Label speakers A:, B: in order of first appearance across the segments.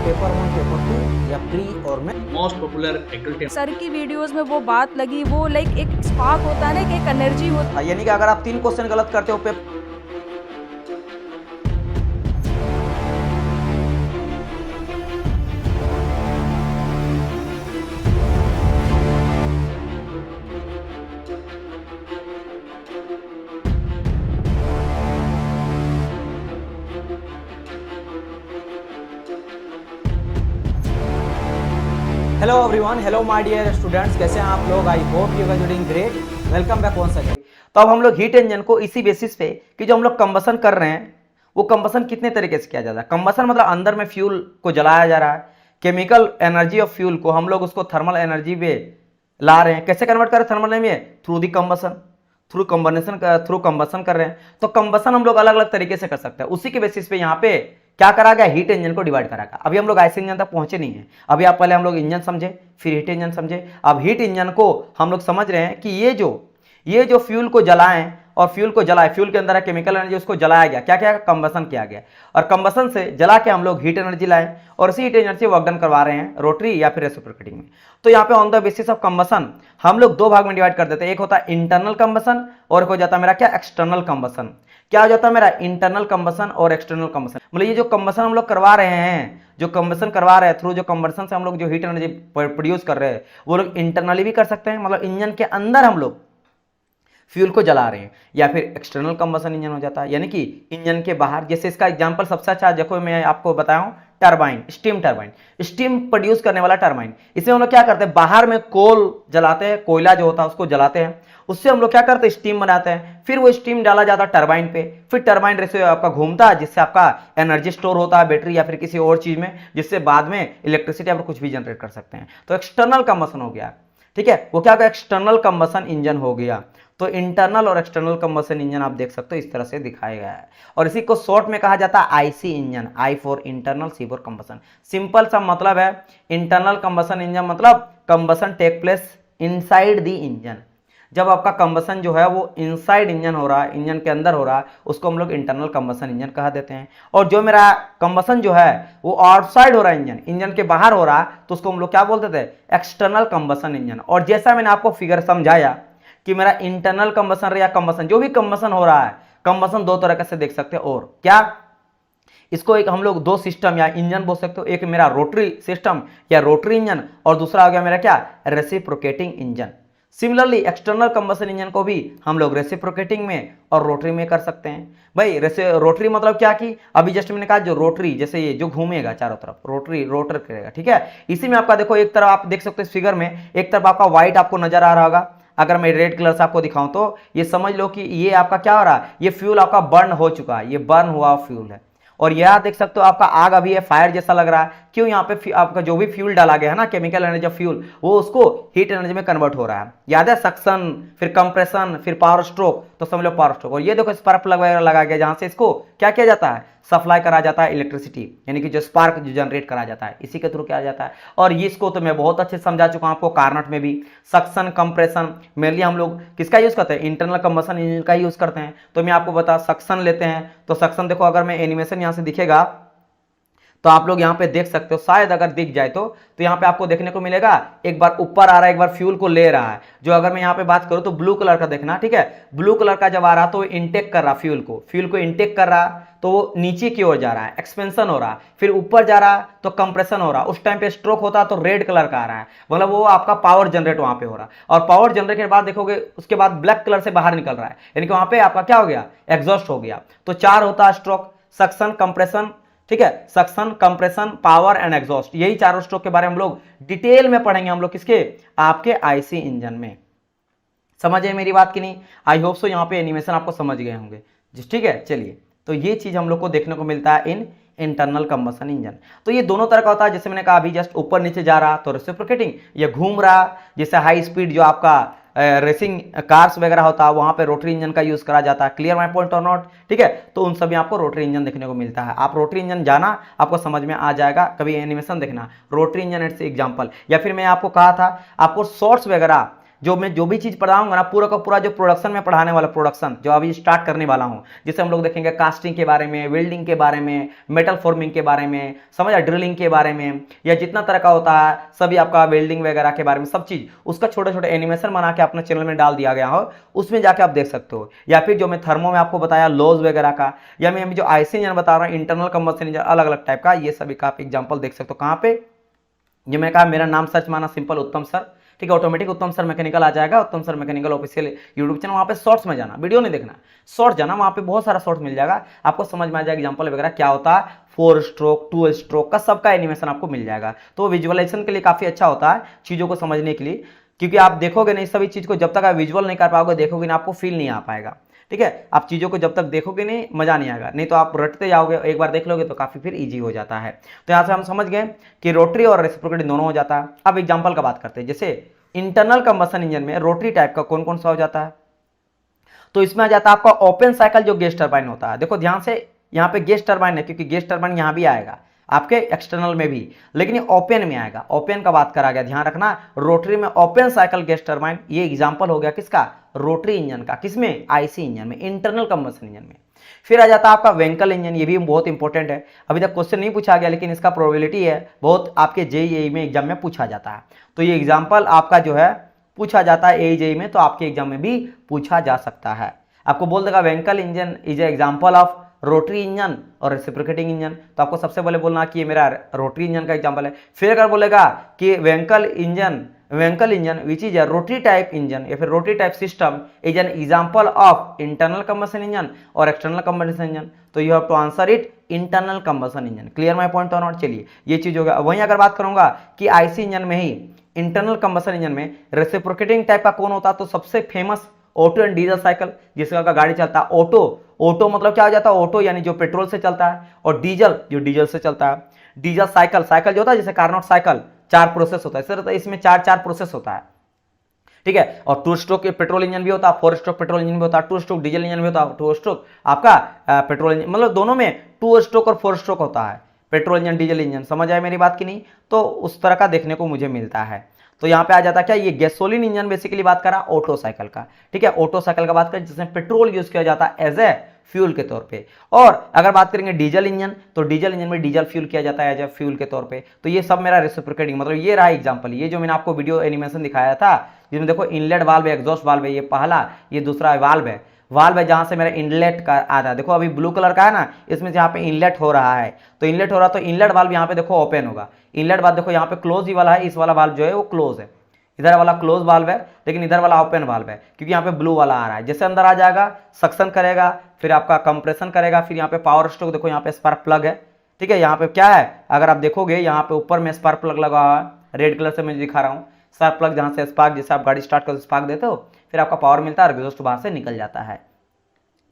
A: Paper 1 paper 2 या pre और में
B: मोस्ट पॉपुलर एक्टिविटी।
C: सर की वीडियोस में वो बात लगी, वो लाइक एक स्पार्क होता है ना, कि एक एनर्जी होता है।
A: यानी कि अगर आप 3 क्वेश्चन गलत करते हो paper hello everyone, hello my dear students, कैसे हैं आप लोग? I hope you are doing great. Welcome back once again. तो अब हम लोग हीट इंजन को इसी बेसिस पे कि जो हम लोग कंबसन कर रहे हैं वो कंबसन कितने तरीके से किया जाता है। कंबसन मतलब अंदर में फ्यूल को जलाया जा रहा है, केमिकल एनर्जी ऑफ फ्यूल को हम लोग उसको थर्मल एनर्जी में ला रहे हैं। कैसे कन्वर्ट कर रहे हैं थर्मल एनर्जी में? Through the combustion, through combustion कर रहे हैं। तो कंबसन हम लोग अलग अलग तरीके से कर सकते हैं। उसी के बेसिस पे यहाँ पे क्या करा गया, हीट इंजन को डिवाइड करा गया। अभी हम लोग आईसी इंजन तक पहुंचे नहीं है। अभी आप पहले हम लोग इंजन समझे, फिर हीट इंजन समझे। अब हीट इंजन को हम लोग समझ रहे हैं कि ये जो फ्यूल को जलाएं और फ्यूल को जलाए, फ्यूल के अंदर है केमिकल एनर्जी, उसको जलाया गया। क्या क्या? कंबसन किया गया। और कंबसन से जला के हम लोग हीट एनर्जी लाए और उसी हीट एनर्जी वर्क डन करवा रहे हैं रोटरी या फिर रेसिप्रोकेटिंग में। तो यहाँ पे on the basis of combustion हम लोग दो भाग में डिवाइड कर देते हैं। एक होता है इंटरनल कंबसन और एक हो जाता है मेरा क्या, एक्सटर्नल कंबसन। क्या हो जाता है मेरा, इंटरनल कंबसन और एक्सटर्नल कंबसन। मतलब ये जो कंबसन हम लोग करवा रहे हैं, जो कंबसन करवा रहे हैं थ्रू जो कंबसन से हम लोग जो हीट एनर्जी प्रोड्यूस कर रहे हैं वो लोग इंटरनली भी कर सकते हैं, मतलब इंजन के अंदर हम लोग फ्यूल को जला रहे हैं, या फिर एक्सटर्नल कंबसन इंजन हो जाता है यानी कि इंजन के बाहर। जैसे इसका एग्जांपल सबसे अच्छा देखो, मैं आपको बताऊं, turbine, steam turbine, steam produce करने वाला टरबाइन। इसमें हम लोग क्या करते हैं, बाहर में कोल जलाते हैं, कोयला जो होता है उसको जलाते हैं, उससे हम लोग क्या करते हैं, स्टीम बनाते हैं। फिर वो स्टीम डाला जाता है टरबाइन पे, फिर टरबाइन रेसे आपका घूमता है, जिससे आपका एनर्जी स्टोर होता है बैटरी या फिर किसी और चीज में, जिससे बाद में इलेक्ट्रिसिटी आप कुछ भी जनरेट कर सकते हैं। तो एक्सटर्नल कंबसन हो गया, ठीक है, वो क्या होगा, एक्सटर्नल कंबसन इंजन हो गया। तो इंटरनल और एक्सटर्नल कंबसन इंजन आप देख सकते हो इस तरह से दिखाया गया है। और इसी को शॉर्ट में कहा जाता है IC engine, I for internal, C for combustion. Simple सा मतलब है, इंटरनल कंबसन इंजन मतलब combustion take place inside the engine. जब आपका कंबसन जो है वो इनसाइड इंजन हो रहा है, इंजन के अंदर हो रहा है, उसको हम लोग इंटरनल कंबसन इंजन कहा देते हैं। और जो मेरा कंबसन जो है वो आउटसाइड हो रहा है, इंजन के बाहर हो रहा है, तो उसको हम लोग क्या बोलते थे, एक्सटर्नल कंबसन इंजन। और जैसा मैंने आपको फिगर समझाया कि मेरा इंटरनल कंबसन या कंबसन, जो भी कंबसन हो रहा है, कंबसन दो तरह से देख सकते हैं। और क्या, इसको एक हम लोग दो सिस्टम या इंजन बोल सकते हो, एक मेरा रोटरी सिस्टम या रोटरी इंजन, और दूसरा हो गया मेरा क्या, reciprocating engine. Similarly external combustion engine को भी हम लोग रेसिप्रोकेटिंग में और रोटरी में कर सकते हैं। भाई रोटरी मतलब क्या कि अभी जस्ट मैंने कहा जो रोटरी, जैसे ये जो घूमेगा चारों तरफ, रोटरी रोटर करेगा, ठीक है। इसी में आपका देखो एक तरफ आप देख सकते हो इस फिगर में, एक तरफ आपका व्हाइट आपको नजर आ रहा होगा। अगर मैं रेड कलर से आपको दिखाऊं तो ये समझ लो कि ये आपका क्या हो रहा है, ये फ्यूल आपका बर्न हो चुका है, ये बर्न हुआ फ्यूल है। और यह देख सकते हो आपका आग अभी है, फायर जैसा लग रहा है। क्यों? यहाँ पे आपका जो भी फ्यूल डाला गया है ना, केमिकल एनर्जी ऑफ फ्यूल, वो उसको हीट एनर्जी में कन्वर्ट हो रहा है। याद है, सक्शन, फिर कंप्रेशन, फिर पावर स्ट्रोक, तो समझ लो पावर स्ट्रोक। और ये देखो स्पार्क प्लग वगैरह लगा गया, जहां से इसको क्या किया जाता है, सप्लाई करा जाता है इलेक्ट्रिसिटी, यानी कि जो स्पार्क जो जनरेट करा जाता है, इसी के थ्रू किया जाता है। और ये इसको तो मैं बहुत अच्छे से समझा चुका हूं आपको कार्नट में भी। सक्शन, कंप्रेशन मेनली हम लोग किसका यूज करते हैं, इंटरनल कंबसन इंजन का यूज करते हैं। तो मैं आपको बता, सक्शन लेते हैं तो सक्शन देखो, अगर मैं एनिमेशन यहां से दिखेगा तो आप लोग यहां पे देख सकते हो, शायद अगर दिख जाए तो यहां पे आपको देखने को मिलेगा, एक बार ऊपर आ रहा है, एक बार फ्यूल को ले रहा है। जो अगर मैं यहां पे बात करूं तो ब्लू कलर का देखना, ठीक है, ब्लू कलर का जब आ रहा तो इंटेक कर रहा फ्यूल को इंटेक कर रहा, तो वो नीचे की ओर जा रहा है, एक्सपेंशन हो रहा, फिर ऊपर जा रहा तो कंप्रेशन हो रहा। उस टाइम पे स्ट्रोक होता तो रेड कलर का आ रहा है, मतलब वो आपका पावर जनरेट वहां पे हो रहा। और पावर जनरेट के बाद देखोगे उसके बाद ब्लैक कलर से बाहर निकल रहा है, यानी कि वहां पे आपका क्या हो गया, एग्जॉस्ट हो गया। तो चार होता है स्ट्रोक, सक्शन, कंप्रेशन, ठीक है, suction, compression, power and exhaust. यही चारों स्ट्रोक के बारे में हम लोग डिटेल में पढ़ेंगे, हम लोग किसके, आपके आईसी इंजन में। समझे मेरी बात की नहीं? आई होप सो, यहाँ पे एनिमेशन आपको समझ गए होंगे जी, ठीक है। चलिए, तो ये चीज हम लोग को देखने को मिलता है इन इंटरनल कंबसन इंजन। तो ये दोनों तरह का होता है, जैसे मैंने कहा अभी जस्ट ऊपर नीचे जा रहा तो रेसिप्रोकेटिंग, ये घूम रहा, जैसे हाई स्पीड जो आपका रेसिंग कार्स वगैरह होता है वहां पे रोटरी इंजन का यूज करा जाता है। क्लियर माय पॉइंट और नॉट? ठीक है, तो उन सभी आपको रोटरी इंजन देखने को मिलता है। आप रोटरी इंजन जाना, आपको समझ में आ जाएगा, कभी एनिमेशन देखना रोटरी इंजन एट्स एग्जांपल। या फिर मैं आपको कहा था आपको शॉर्ट्स वगैरह जो भी चीज़ पढ़ाऊंगा ना, पूरा का पूरा जो प्रोडक्शन में पढ़ाने वाला, प्रोडक्शन जो अभी स्टार्ट करने वाला हूँ, जिससे हम लोग देखेंगे कास्टिंग के बारे में, वेल्डिंग के बारे में, मेटल फॉर्मिंग के बारे में, समझा, ड्रिलिंग के बारे में, या जितना तरह का होता है सभी आपका वेल्डिंग वगैरह के बारे में, सब चीज़ उसका छोटे छोटे एनिमेशन बना के अपने चैनल में डाल दिया गया हो, उसमें जाके आप देख सकते हो। या फिर जो मैं थर्मो में आपको बताया लॉज वगैरह का, या मैं जो आईसी इंजन बता रहा हूँ, इंटरनल कंबशन इंजन, अलग अलग टाइप का, ये सभी का आप एग्जाम्पल देख सकते हो। कहाँ पे, जो मैं कहा मेरा नाम सर्च माना सिंपल उत्तम सर, ठीक है, ऑटोमेटिक उत्तम सर मैकेनिकल आ जाएगा, उत्तम sir mechanical official YouTube channel, वहाँ पे शॉर्ट्स में जाना, वीडियो नहीं देखना, शॉर्ट जाना, वहाँ पे बहुत सारा शॉर्ट मिल जाएगा, आपको समझ में आ जाएगा एग्जांपल वगैरह क्या होता है, 4 स्ट्रोक 2 स्ट्रोक का सबका एनिमेशन आपको मिल जाएगा। तो विजुअलाइजेशन के लिए काफी अच्छा होता है चीजों को समझने के लिए, क्योंकि आप देखोगे नहीं सभी चीज को, जब तक आप विजुअल नहीं कर पाओगे, देखोगे ना, आपको फील नहीं आ पाएगा। ठीक है, आप चीज़ों को जब तक देखोगे नहीं मजा नहीं आएगा, नहीं तो आप रटते जाओगे, एक बार देख लोगे तो काफ़ी फिर इजी हो जाता है। तो यहाँ से हम समझ गए कि रोटरी और रेसिप्रोकेटिंग दोनों हो जाता है। अब एग्जांपल का बात करते हैं, जैसे इंटरनल कंबशन इंजन में रोटरी टाइप का कौन कौन सा हो जाता है, तो इसमें आ जाता है आपका ओपन साइकिल जो गैस टरबाइन होता है। देखो ध्यान से, यहाँ पे गैस टरबाइन है, क्योंकि गैस टरबाइन यहाँ भी आएगा आपके एक्सटर्नल में भी, लेकिन ये ओपन में आएगा, ओपन का बात करा गया, ध्यान रखना। रोटरी में ओपन साइकिल गैस टरबाइन, ये एग्जांपल हो गया किसका, रोटरी इंजन का, किसमें, आईसी इंजन में, इंटरनल कंबशन इंजन में। फिर आ जाता है आपका वेंकल इंजन, ये भी बहुत इंपॉर्टेंट है, अभी तक क्वेश्चन नहीं पूछा गया, लेकिन इसका प्रोबेबिलिटी है बहुत, आपके जेईई में एग्जाम में पूछा जाता है। तो ये एग्जाम्पल आपका जो है पूछा जाता है एजेई में, तो आपके एग्जाम में भी पूछा जा सकता है। आपको बोल देगा Wankel engine is a example of rotary engine और रेसिप्रोकेटिंग इंजन, तो आपको सबसे पहले बोलना कि ये मेरा रोटरी इंजन का एग्जांपल है। फिर अगर बोलेगा कि Wankel engine which is a rotary type engine या फिर rotary type system is an example of internal combustion engine और एक्सटर्नल कंबशन इंजन, तो you have to answer it internal combustion engine. Clear my point और not. चलिए ये चीज होगा। वहीं अगर बात करूंगा कि आईसी इंजन में ही, इंटरनल कंबशन इंजन में रेसिप्रोकेटिंग टाइप का कौन होता है, तो सबसे famous auto and diesel cycle, जिसका का गाड़ी चलता है ऑटो मतलब क्या हो जाता है, ऑटो यानी जो पेट्रोल से चलता है, और डीजल जो डीजल से चलता है। डीजल साइकिल जो होता है जैसे कार्नोट साइकिल, 4 प्रोसेस होता है, सर इसमें 4 प्रोसेस होता है, ठीक है। और 2 स्ट्रोक पेट्रोल इंजन भी होता है, 4 स्ट्रोक पेट्रोल इंजन भी होता है, 2 स्ट्रोक डीजल इंजन भी होता है, 2 स्ट्रोक आपका पेट्रोल इंजन, मतलब दोनों में 2 स्ट्रोक और 4 स्ट्रोक होता है, पेट्रोल इंजन डीजल इंजन। समझ आए मेरी बात की नहीं, तो उस तरह का देखने को मुझे मिलता है। तो यहाँ पे आ जाता क्या, ये गैसोलीन इंजन बेसिकली बात करा ऑटो साइकिल का, ठीक है, ऑटो साइकिल का बात करें जिसमें पेट्रोल यूज किया जाता है एज ए फ्यूल के तौर पे। और अगर बात करेंगे डीजल इंजन, तो डीजल इंजन में डीजल फ्यूल किया जाता है एज ए फ्यूल के तौर पे। तो ये सब मेरा रेसिप्रोकेटिंग, मतलब ये रहा एग्जांपल, ये जो मैंने आपको वीडियो एनिमेशन दिखाया था, जिसमें देखो इनलेट वाल्व है, एग्जॉस्ट वाल्व है, ये पहला, ये दूसरा वाल्व है जहां से मेरा इनलेट का आता है। देखो अभी ब्लू कलर का है ना, इसमें जहां पे इनलेट हो रहा है, तो इनलेट हो रहा, तो इनलेट वाल्व यहाँ पे देखो ओपन होगा, इनलेट वाल्व देखो यहाँ पे क्लोज ही वाला है, इस वाला वाल्व जो है वो क्लोज है, इधर वाला क्लोज वाल्व है, लेकिन इधर वाला ओपन वाल्व है, क्योंकि यहाँ पे ब्लू वाला आ रहा है। जैसे अंदर आ जाएगा, सक्शन करेगा, फिर आपका कंप्रेशन करेगा, फिर यहाँ पे पावर स्ट्रोक, देखो यहाँ पे स्पार्क प्लग है, ठीक है। यहाँ पे क्या है, अगर आप देखोगे यहाँ पे ऊपर में स्पार्क प्लग लगा हुआ है, रेड कलर से मैं दिखा रहा हूँ, स्पार्क प्लग, जहाँ से स्पार्क, जैसे आप गाड़ी स्टार्ट करो स्पार्क देते हो, फिर आपका पावर मिलता है और एग्जॉस्ट बाहर से निकल जाता है।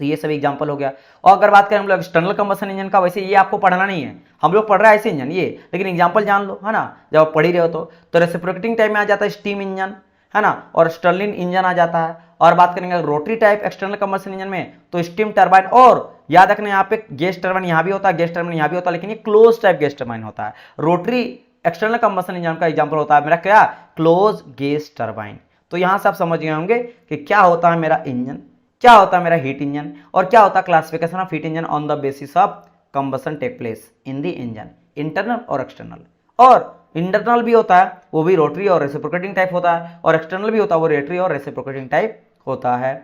A: तो ये सभी एग्जांपल हो गया। और अगर बात करें हम लोग एक्सटर्नल कंबशन इंजन का, वैसे ये आपको पढ़ना नहीं है, हम लोग पढ़ रहे हैं ऐसे इंजन ये, लेकिन एग्जांपल जान लो, है ना, जब आप पढ़ ही रहे हो तो रेसिप्रोकेटिंग टाइप में आ जाता है स्टीम इंजन, है ना, और स्टर्लिन इंजन आ जाता है। और बात करेंगे rotary type external combustion engine में, तो स्टीम टरबाइन, और याद रखना यहाँ पे गैस टरबाइन यहाँ भी होता है, गैस टरबाइन यहाँ भी होता है, लेकिन ये क्लोज टाइप गैस टरबाइन होता है। रोटरी एक्सटर्नल कंबशन इंजन का एग्जांपल होता है मेरा क्या, क्लोज गैस टरबाइन। तो यहां से आप समझ गए होंगे कि क्या होता है मेरा इंजन, क्या होता है मेरा हीट इंजन, और क्या होता है classification of heat engine on the basis of combustion take place in the engine, internal और एक्सटर्नल। और इंटरनल भी होता है वो भी रोटरी और रेसिप्रोकेटिंग टाइप होता है, और एक्सटर्नल भी होता है वो रोटरी और रेसिप्रोकेटिंग टाइप होता है।